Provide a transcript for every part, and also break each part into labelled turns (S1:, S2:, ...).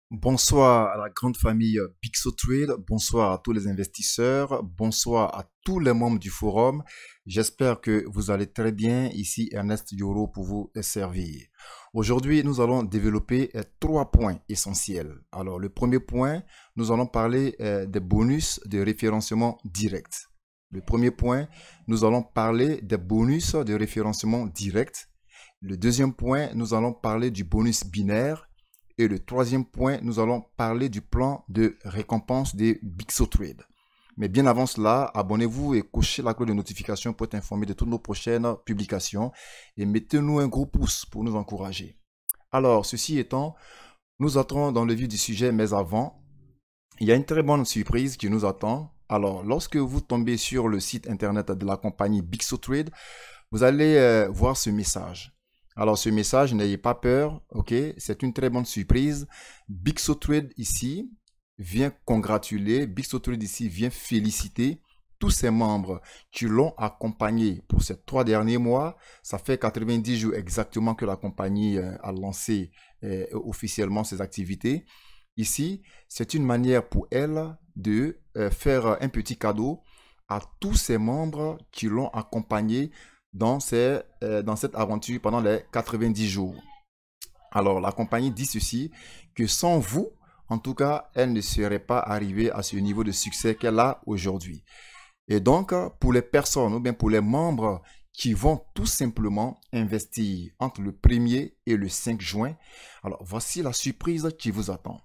S1: Bonsoir à la grande famille Pixo Trade, bonsoir à tous les investisseurs, bonsoir à tous les membres du forum. J'espère que vous allez très bien. Ici Ernest Yoro pour vous servir. Aujourd'hui, nous allons développer trois points essentiels. Alors, le premier point, nous allons parler des bonus de référencement direct. Le premier point, nous allons parler des bonus de référencement direct. Le deuxième point, nous allons parler du bonus binaire. Et le troisième point, nous allons parler du plan de récompense des Bixotrade. Mais bien avant cela, abonnez-vous et cochez la cloche de notification pour être informé de toutes nos prochaines publications. Et mettez-nous un gros pouce pour nous encourager. Alors, ceci étant, nous entrons dans le vif du sujet, mais avant, il y a une très bonne surprise qui nous attend. Alors, lorsque vous tombez sur le site internet de la compagnie Bixotrade, vous allez voir ce message. Alors, ce message, n'ayez pas peur, ok? C'est une très bonne surprise. Bixotrade ici vient congratuler, Bixotrade ici vient féliciter tous ses membres qui l'ont accompagné pour ces 3 derniers mois. Ça fait 90 jours exactement que la compagnie a lancé officiellement ses activités. Ici, c'est une manière pour elle de faire un petit cadeau à tous ses membres qui l'ont accompagné dans cette aventure pendant les 90 jours. Alors, la compagnie dit ceci, que sans vous, en tout cas, elle ne serait pas arrivée à ce niveau de succès qu'elle a aujourd'hui. Et donc, pour les personnes ou bien pour les membres qui vont tout simplement investir entre le 1er et le 5 juin, alors voici la surprise qui vous attend.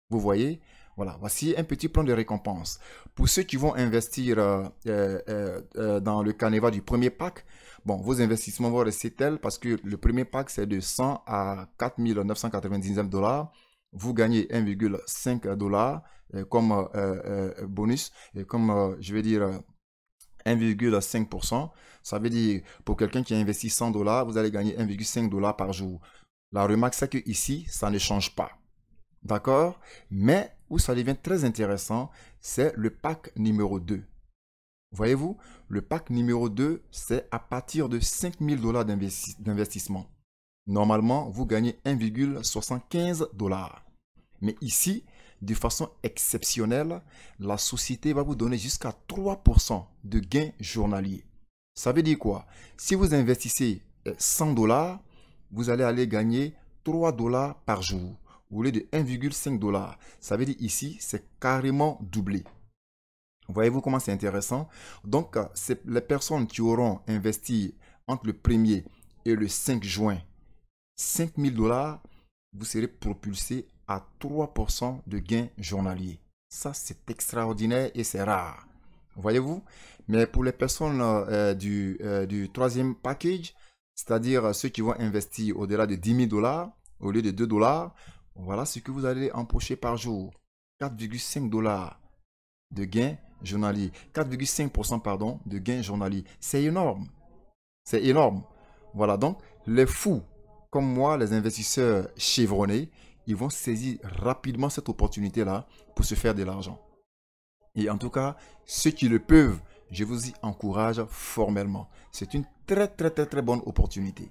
S1: Vous voyez, voilà, voici un petit plan de récompense. Pour ceux qui vont investir dans le canevas du premier pack, bon, vos investissements vont rester tels parce que le premier pack, c'est de 100 à 4 999 dollars. Vous gagnez 1,5 dollars comme bonus, et comme je vais dire 1,5%. Ça veut dire pour quelqu'un qui a investi 100 dollars, vous allez gagner 1,5 dollars par jour. La remarque, c'est que ici, ça ne change pas. D'accord? Mais où ça devient très intéressant, c'est le pack numéro 2. Voyez-vous, le pack numéro 2, c'est à partir de 5 000 dollars d'investissement. Normalement, vous gagnez 1,75 dollars. Mais ici, de façon exceptionnelle, la société va vous donner jusqu'à 3% de gains journaliers. Ça veut dire quoi? Si vous investissez 100 dollars, vous allez aller gagner 3 dollars par jour au lieu de 1,5 dollars. Ça veut dire ici, c'est carrément doublé. Voyez-vous comment c'est intéressant? Donc, c'est les personnes qui auront investi entre le 1er et le 5 juin 5 000 dollars, vous serez propulsé à 3% de gains journaliers. Ça, c'est extraordinaire et c'est rare. Voyez-vous? Mais pour les personnes du troisième package, c'est-à-dire ceux qui vont investir au-delà de 10 000 dollars au lieu de 2 dollars, voilà ce que vous allez empocher par jour. 4,5 dollars de gains journaliers. 4,5% pardon, de gains journaliers. C'est énorme. C'est énorme. Voilà, donc les fous comme moi, les investisseurs chevronnés, ils vont saisir rapidement cette opportunité-là pour se faire de l'argent. Et en tout cas, ceux qui le peuvent, je vous y encourage formellement. C'est une très bonne opportunité.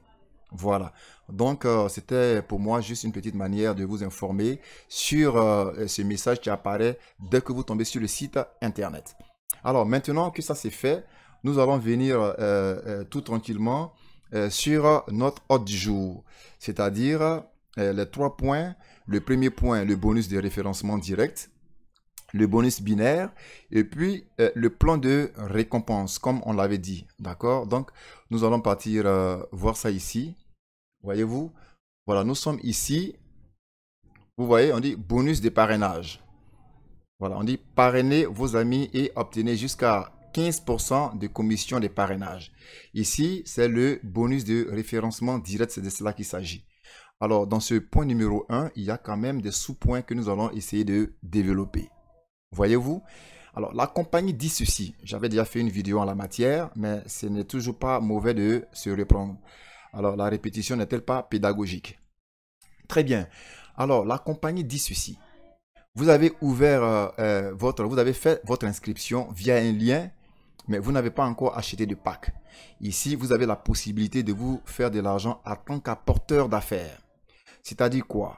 S1: Voilà. Donc, c'était pour moi juste une petite manière de vous informer sur ce message qui apparaît dès que vous tombez sur le site internet. Alors, maintenant que ça c'est fait, nous allons venir tout tranquillement sur notre ordre du jour. C'est-à-dire les 3 points. Le premier point, le bonus de référencement direct, le bonus binaire et puis le plan de récompense, comme on l'avait dit. D'accord? Donc, nous allons partir voir ça ici. Voyez-vous? Voilà, nous sommes ici. Vous voyez, on dit bonus de parrainage. Voilà, on dit parrainez vos amis et obtenez jusqu'à 15% de commission de parrainage. Ici, c'est le bonus de référencement direct, c'est de cela qu'il s'agit. Alors, dans ce point numéro 1, il y a quand même des sous-points que nous allons essayer de développer. Voyez-vous? Alors, la compagnie dit ceci. J'avais déjà fait une vidéo en la matière, mais ce n'est toujours pas mauvais de se reprendre. Alors, la répétition n'est-elle pas pédagogique? Très bien. Alors, la compagnie dit ceci. Vous avez ouvert vous avez fait votre inscription via un lien, mais vous n'avez pas encore acheté de pack. Ici, vous avez la possibilité de vous faire de l'argent en tant qu'apporteur d'affaires. C'est-à-dire quoi?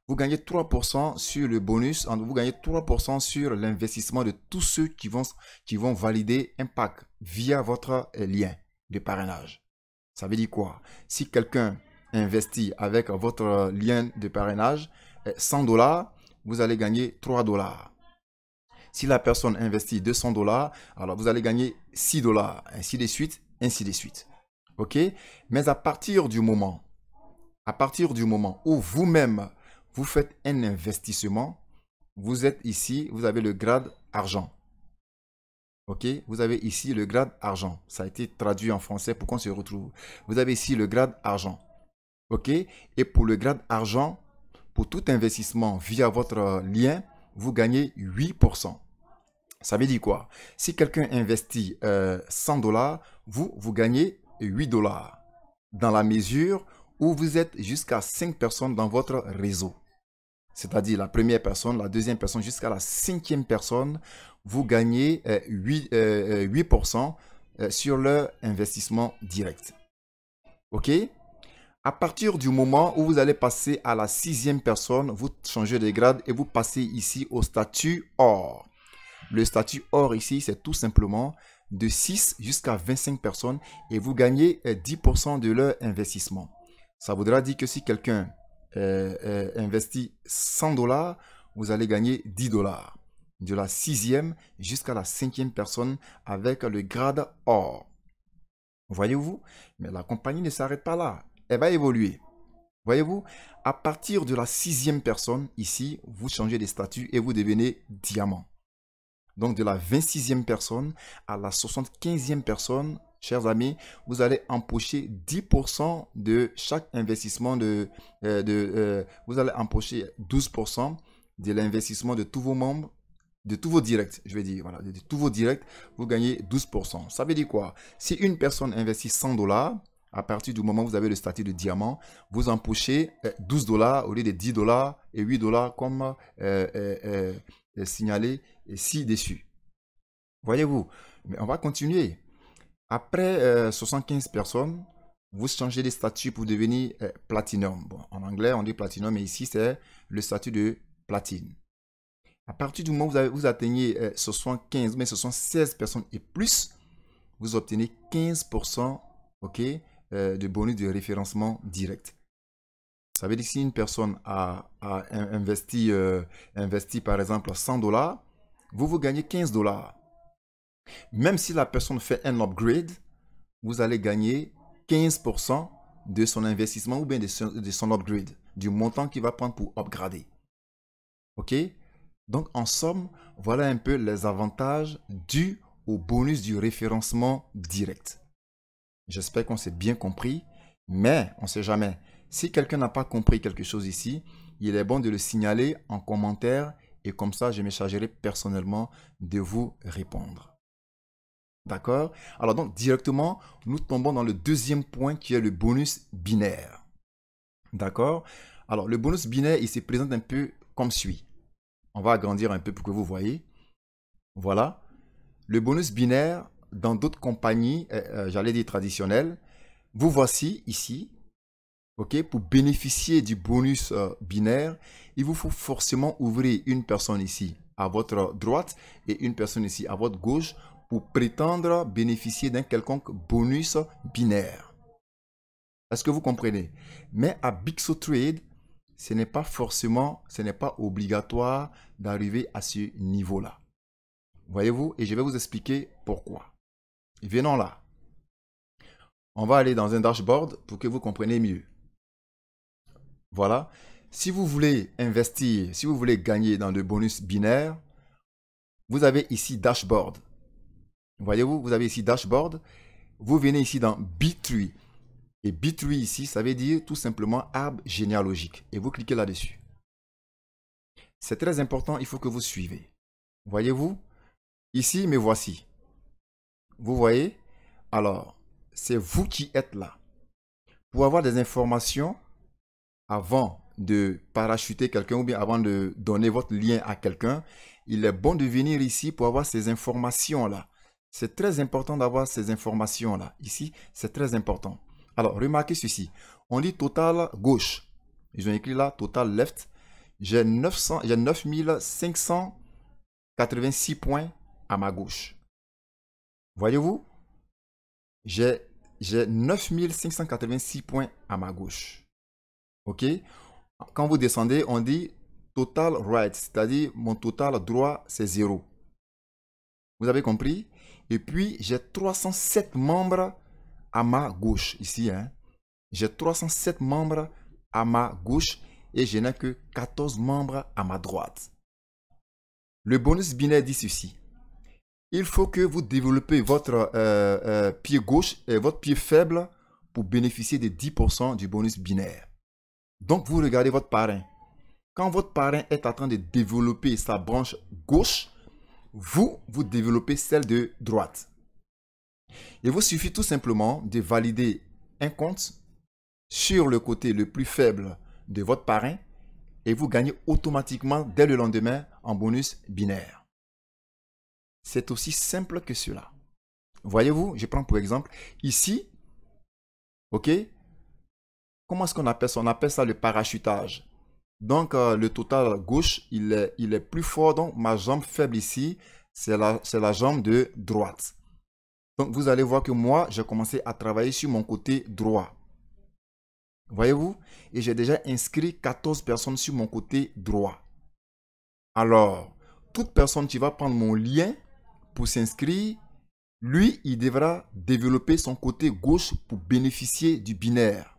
S1: vous gagnez 3% sur le bonus, vous gagnez 3% sur l'investissement de tous ceux qui vont valider un pack via votre lien de parrainage. Ça veut dire quoi? Si quelqu'un investit avec votre lien de parrainage, 100 $, vous allez gagner 3 $. Si la personne investit 200 $, alors vous allez gagner 6 $, ainsi de suite, ainsi de suite. OK? Mais à partir du moment où vous-même, vous faites un investissement, vous êtes ici, vous avez le grade argent. OK? Vous avez ici le grade argent. Ça a été traduit en français pour qu'on se retrouve. Vous avez ici le grade argent. OK? Et pour le grade argent, pour tout investissement via votre lien, vous gagnez 8%. Ça veut dire quoi? Si quelqu'un investit 100 $, vous gagnez 8 $. Dans la mesure où vous êtes jusqu'à 5 personnes dans votre réseau. C'est-à-dire la première personne, la deuxième personne, jusqu'à la cinquième personne, vous gagnez 8% sur leur investissement direct. OK? À partir du moment où vous allez passer à la sixième personne, vous changez de grade et vous passez ici au statut or. Le statut or ici, c'est tout simplement de 6 jusqu'à 25 personnes et vous gagnez 10% de leur investissement. Ça voudra dire que si quelqu'un investit 100 $, vous allez gagner 10 $. De la sixième jusqu'à la cinquième personne avec le grade or. Voyez-vous? Mais la compagnie ne s'arrête pas là. Elle va évoluer. Voyez-vous? À partir de la sixième personne, ici, vous changez de statut et vous devenez diamant. Donc, de la 26e personne à la 75e personne, chers amis, vous allez empocher 10% de chaque investissement vous allez empocher 12% de l'investissement de tous vos membres, de tous vos directs, je vais dire, voilà, de tous vos directs, vous gagnez 12%. Ça veut dire quoi? Si une personne investit 100 $, à partir du moment où vous avez le statut de diamant, vous empochez 12 $ au lieu de 10 $ et 8 $ comme signalé ci-dessus. Voyez-vous? Mais on va continuer. Après 75 personnes, vous changez de statut pour devenir platinum. Bon, en anglais, on dit platinum, mais ici, c'est le statut de platine. À partir du moment où vous atteignez 75, mais 76 personnes et plus, vous obtenez 15% de bonus de référencement direct. Ça veut dire que si une personne a investi par exemple 100 $, vous gagnez 15 $. Même si la personne fait un upgrade, vous allez gagner 15% de son investissement ou bien de son upgrade, du montant qu'il va prendre pour upgrader. OK? Donc, en somme, voilà un peu les avantages dus au bonus du référencement direct. J'espère qu'on s'est bien compris, mais on ne sait jamais. Si quelqu'un n'a pas compris quelque chose ici, il est bon de le signaler en commentaire et comme ça, je me chargerai personnellement de vous répondre. D'accord? Alors donc, directement, nous tombons dans le deuxième point qui est le bonus binaire. D'accord? Alors, le bonus binaire, il se présente un peu comme suit. On va agrandir un peu pour que vous voyez. Voilà. Le bonus binaire, dans d'autres compagnies, j'allais dire traditionnelles, vous voici ici. OK? Pour bénéficier du bonus binaire, il vous faut forcément ouvrir une personne ici à votre droite et une personne ici à votre gauche pour prétendre bénéficier d'un quelconque bonus binaire. Est-ce que vous comprenez? Mais à Bixotrade, ce n'est pas obligatoire d'arriver à ce niveau-là. Voyez-vous? Et je vais vous expliquer pourquoi. Venons là. On va aller dans un dashboard pour que vous compreniez mieux. Voilà. Si vous voulez investir, si vous voulez gagner dans le bonus binaire, vous avez ici dashboard. Voyez-vous, vous avez ici dashboard. Vous venez ici dans B3. Et B3 ici, ça veut dire tout simplement arbre généalogique. Et vous cliquez là-dessus. C'est très important, il faut que vous suivez. Voyez-vous? Ici, me voici. Vous voyez? Alors, c'est vous qui êtes là. Pour avoir des informations, avant de parachuter quelqu'un ou bien avant de donner votre lien à quelqu'un, il est bon de venir ici pour avoir ces informations-là. C'est très important d'avoir ces informations-là. Ici, c'est très important. Alors, remarquez ceci. On dit total gauche. Ils ont écrit là, total left. j'ai 9586 points à ma gauche. Voyez-vous? J'ai 9586 points à ma gauche. OK? Quand vous descendez, on dit total right, c'est-à-dire mon total droit, c'est 0. Vous avez compris? Et puis, j'ai 307 membres à ma gauche, ici. Hein? J'ai 307 membres à ma gauche et je n'ai que 14 membres à ma droite. Le bonus binaire dit ceci. Il faut que vous développez votre pied gauche et votre pied faible pour bénéficier des 10% du bonus binaire. Donc, vous regardez votre parrain. Quand votre parrain est en train de développer sa branche gauche, vous développez celle de droite. Il vous suffit tout simplement de valider un compte sur le côté le plus faible de votre parrain et vous gagnez automatiquement dès le lendemain en bonus binaire. C'est aussi simple que cela. Voyez-vous, je prends pour exemple ici, ok, comment est-ce qu'on appelle ça? On appelle ça le parachutage. Donc, le total gauche, il est plus fort. Donc, ma jambe faible ici, c'est la jambe de droite. Donc, vous allez voir que moi, j'ai commencé à travailler sur mon côté droit. Voyez-vous? Et j'ai déjà inscrit 14 personnes sur mon côté droit. Alors, toute personne qui va prendre mon lien pour s'inscrire, lui, il devra développer son côté gauche pour bénéficier du binaire.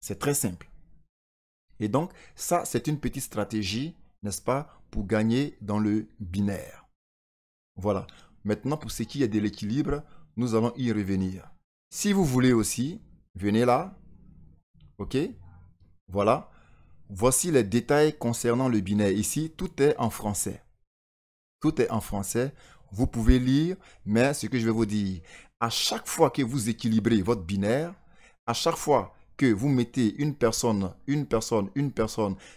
S1: C'est très simple. Et donc, ça, c'est une petite stratégie, n'est-ce pas, pour gagner dans le binaire. Voilà. Maintenant, pour ce qui est de l'équilibre, nous allons y revenir. Si vous voulez aussi, venez là. OK? Voilà. Voici les détails concernant le binaire. Ici, tout est en français. Tout est en français. Vous pouvez lire, mais ce que je vais vous dire, à chaque fois que vous équilibrez votre binaire, à chaque fois que vous mettez une personne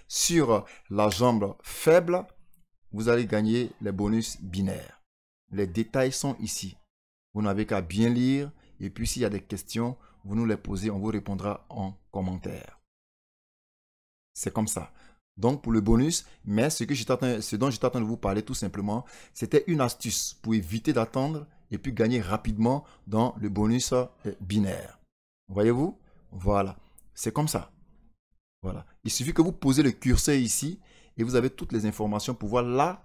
S1: sur la jambe faible, vous allez gagner les bonus binaires. Les détails sont ici. Vous n'avez qu'à bien lire et puis s'il y a des questions, vous nous les posez, on vous répondra en commentaire. C'est comme ça. Donc pour le bonus, mais ce dont j'étais en train de vous parler tout simplement, c'était une astuce pour éviter d'attendre et puis gagner rapidement dans le bonus binaire. Voyez-vous? Voilà, c'est comme ça. Voilà. Il suffit que vous posez le curseur ici et vous avez toutes les informations pour voir là,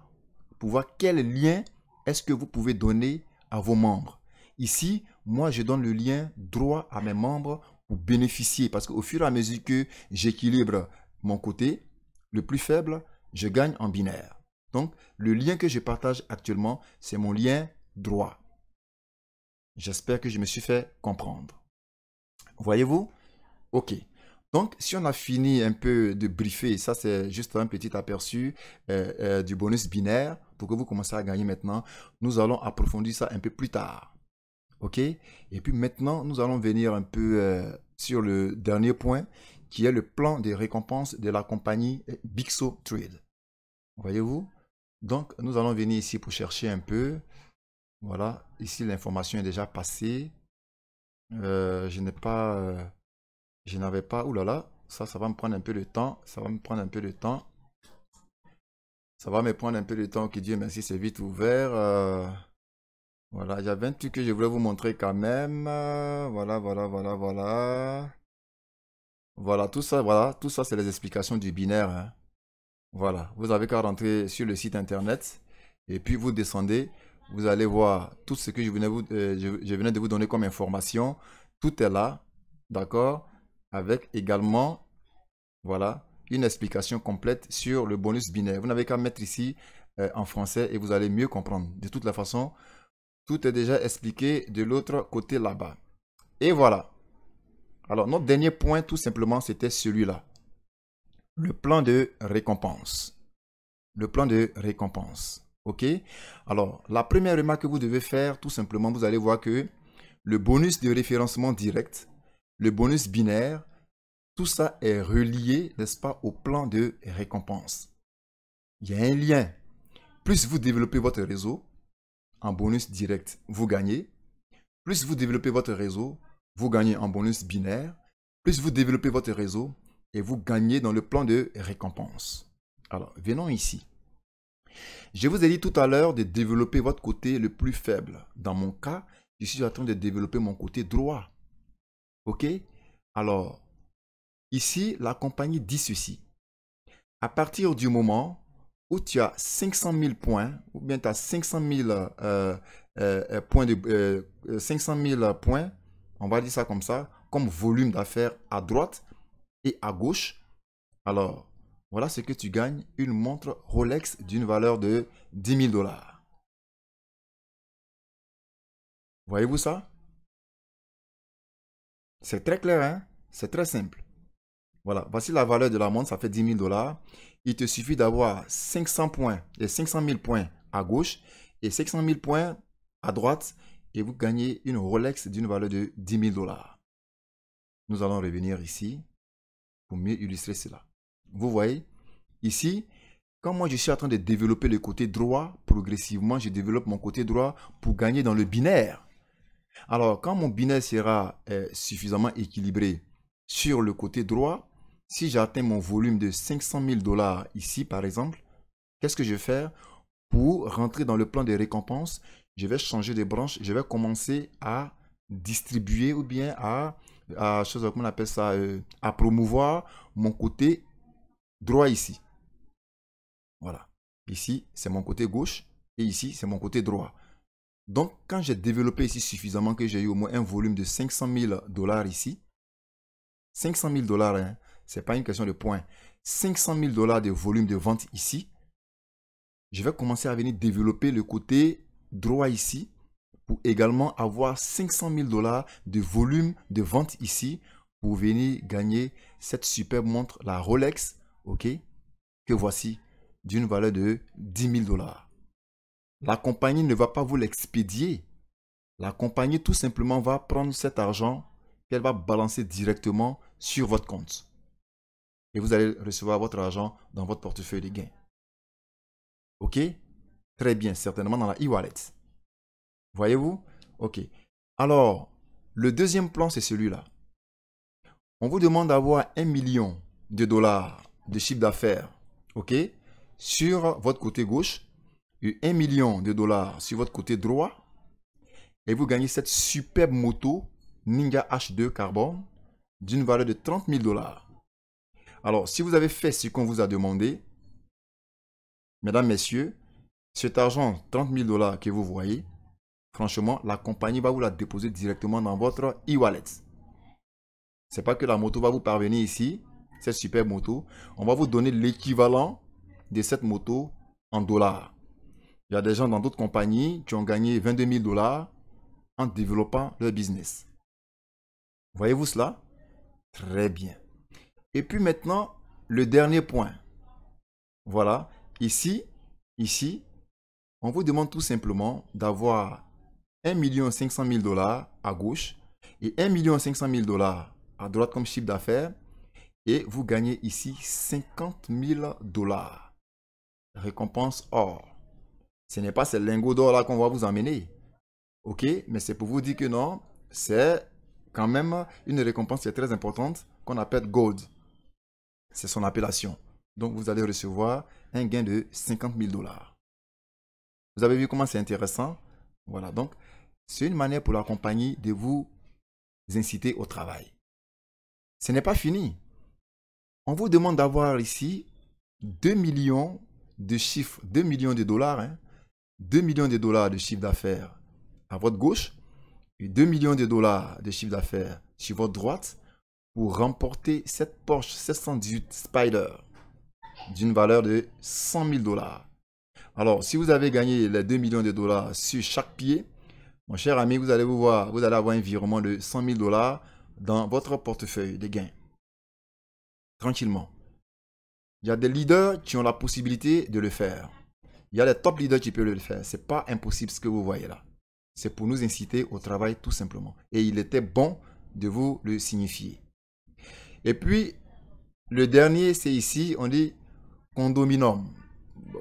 S1: pour voir quel lien est-ce que vous pouvez donner à vos membres. Ici, moi, je donne le lien droit à mes membres pour bénéficier parce qu'au fur et à mesure que j'équilibre mon côté, le plus faible, je gagne en binaire. Donc, le lien que je partage actuellement, c'est mon lien droit. J'espère que je me suis fait comprendre. Voyez-vous? OK. Donc, si on a fini un peu de briefer, ça c'est juste un petit aperçu du bonus binaire pour que vous commenciez à gagner maintenant. Nous allons approfondir ça un peu plus tard. OK? Et puis maintenant, nous allons venir un peu sur le dernier point qui est le plan de récompense de la compagnie Bixo Trade. Voyez-vous? Donc, nous allons venir ici pour chercher un peu. Voilà. Ici, l'information est déjà passée. Je n'avais pas, oulala, ça va me prendre un peu de temps, ça va me prendre un peu de temps, que Dieu merci, c'est vite ouvert, voilà, il y avait un truc que je voulais vous montrer quand même, voilà, tout ça c'est les explications du binaire, hein. Voilà, vous avez qu'à rentrer sur le site internet, et puis vous descendez, vous allez voir tout ce que je venais de vous donner comme information, tout est là, d'accord? Avec également, voilà, une explication complète sur le bonus binaire. Vous n'avez qu'à mettre ici en français et vous allez mieux comprendre. De toute la façon, tout est déjà expliqué de l'autre côté là-bas. Et voilà. Alors, notre dernier point, tout simplement, c'était celui-là. Le plan de récompense. Le plan de récompense. OK? Alors, la première remarque que vous devez faire, tout simplement, vous allez voir que le bonus de référencement direct, le bonus binaire, tout ça est relié, n'est-ce pas, au plan de récompense. Il y a un lien. Plus vous développez votre réseau, en bonus direct, vous gagnez. Plus vous développez votre réseau, vous gagnez en bonus binaire. Plus vous développez votre réseau, et vous gagnez dans le plan de récompense. Alors, venons ici. Je vous ai dit tout à l'heure de développer votre côté le plus faible. Dans mon cas, je suis en train de développer mon côté droit. OK? Alors, ici, la compagnie dit ceci. À partir du moment où tu as 500 000 points, ou bien tu as 500 000 points, on va dire ça comme ça, comme volume d'affaires à droite et à gauche, alors, voilà ce que tu gagnes, une montre Rolex d'une valeur de 10 000 $. Voyez-vous ça? C'est très clair, hein? C'est très simple. Voilà, voici la valeur de la montre, ça fait 10 000 $. Il te suffit d'avoir 500 points et 500 000 points à gauche et 500 000 points à droite et vous gagnez une Rolex d'une valeur de 10 000 $. Nous allons revenir ici pour mieux illustrer cela. Vous voyez, ici, quand moi je suis en train de développer le côté droit, progressivement, je développe mon côté droit pour gagner dans le binaire. Alors, quand mon binaire sera suffisamment équilibré sur le côté droit, si j'atteins mon volume de 500 000 $ ici, par exemple, qu'est-ce que je vais faire? Pour rentrer dans le plan de récompense, je vais changer de branche, je vais commencer à distribuer ou bien à comment on appelle ça, à promouvoir mon côté droit ici. Voilà. Ici, c'est mon côté gauche et ici, c'est mon côté droit. Donc, quand j'ai développé ici suffisamment que j'ai eu au moins un volume de 500 000 $ ici, 500 000 $, hein, ce n'est pas une question de points. 500 000 $ de volume de vente ici, je vais commencer à venir développer le côté droit ici pour également avoir 500 000 $ de volume de vente ici pour venir gagner cette superbe montre, la Rolex, ok, que voici, d'une valeur de 10 000 $. La compagnie ne va pas vous l'expédier. La compagnie tout simplement va prendre cet argent qu'elle va balancer directement sur votre compte. Et vous allez recevoir votre argent dans votre portefeuille de gains. Ok? Très bien, certainement dans la e-wallet. Voyez-vous? Ok. Alors, le deuxième plan, c'est celui-là. On vous demande d'avoir 1 million de dollars de chiffre d'affaires, ok, sur votre côté gauche et 1 million de dollars sur votre côté droit. Et vous gagnez cette superbe moto Ninja H2 Carbone d'une valeur de 30 000 $. Alors, si vous avez fait ce qu'on vous a demandé, mesdames, messieurs, cet argent, 30 000 $ que vous voyez, franchement, la compagnie va vous la déposer directement dans votre e-wallet. Ce n'est pas que la moto va vous parvenir ici, cette superbe moto. On va vous donner l'équivalent de cette moto en dollars. Il y a des gens dans d'autres compagnies qui ont gagné 22 000 $ en développant leur business. Voyez-vous cela? Très bien. Et puis maintenant, le dernier point. Voilà, ici, on vous demande tout simplement d'avoir 1 500 000 $ à gauche et 1 500 000 $ à droite comme chiffre d'affaires. Et vous gagnez ici 50 000 $. Récompense or. Ce n'est pas ces lingots d'or là qu'on va vous emmener. Ok, mais c'est pour vous dire que non, c'est quand même une récompense qui est très importante qu'on appelle gold. C'est son appellation. Donc vous allez recevoir un gain de 50 000 $. Vous avez vu comment c'est intéressant? Voilà, donc c'est une manière pour la compagnie de vous inciter au travail. Ce n'est pas fini. On vous demande d'avoir ici 2 millions de chiffres, 2 millions de dollars, hein, 2 millions de dollars de chiffre d'affaires à votre gauche et 2 millions de dollars de chiffre d'affaires sur votre droite pour remporter cette Porsche 718 Spider d'une valeur de 100 000 $. Alors, si vous avez gagné les 2 millions de dollars sur chaque pied, mon cher ami, vous allez avoir un virement de 100 000 $ dans votre portefeuille de gains. Tranquillement. Il y a des leaders qui ont la possibilité de le faire. Il y a les top leaders qui peuvent le faire. Ce n'est pas impossible ce que vous voyez là. C'est pour nous inciter au travail tout simplement. Et il était bon de vous le signifier. Et puis, le dernier, c'est ici, on dit condominium.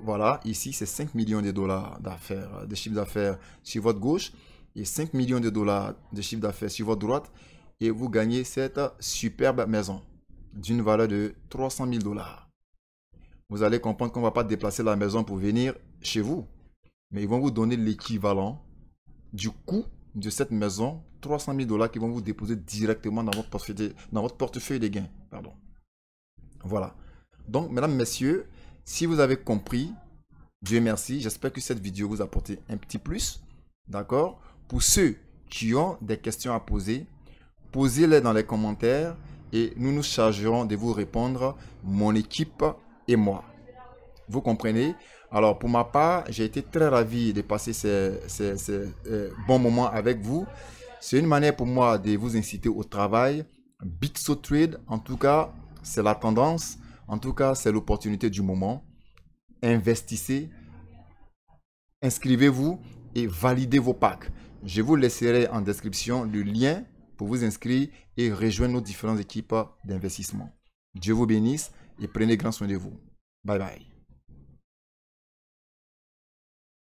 S1: Voilà, ici, c'est 5 millions de dollars d'affaires, de chiffre d'affaires sur votre gauche et 5 millions de dollars de chiffre d'affaires sur votre droite. Et vous gagnez cette superbe maison. d'une valeur de 300 000 $. Vous allez comprendre qu'on ne va pas déplacer la maison pour venir chez vous. Mais ils vont vous donner l'équivalent du coût de cette maison, 300 000 $ qu'ils vont vous déposer directement dans votre portefeuille de gains. Pardon. Voilà. Donc, mesdames, messieurs, si vous avez compris, Dieu merci, j'espère que cette vidéo vous a apporté un petit plus. D'accord? Pour ceux qui ont des questions à poser, posez-les dans les commentaires et nous nous chargerons de vous répondre, mon équipe et moi. Vous comprenez? Alors, pour ma part, j'ai été très ravi de passer ces bons moments avec vous. C'est une manière pour moi de vous inciter au travail. BitSoTrade, en tout cas, c'est la tendance. En tout cas, c'est l'opportunité du moment. Investissez, inscrivez-vous et validez vos packs. Je vous laisserai en description le lien pour vous inscrire et rejoindre nos différentes équipes d'investissement. Dieu vous bénisse et prenez grand soin de vous. Bye bye.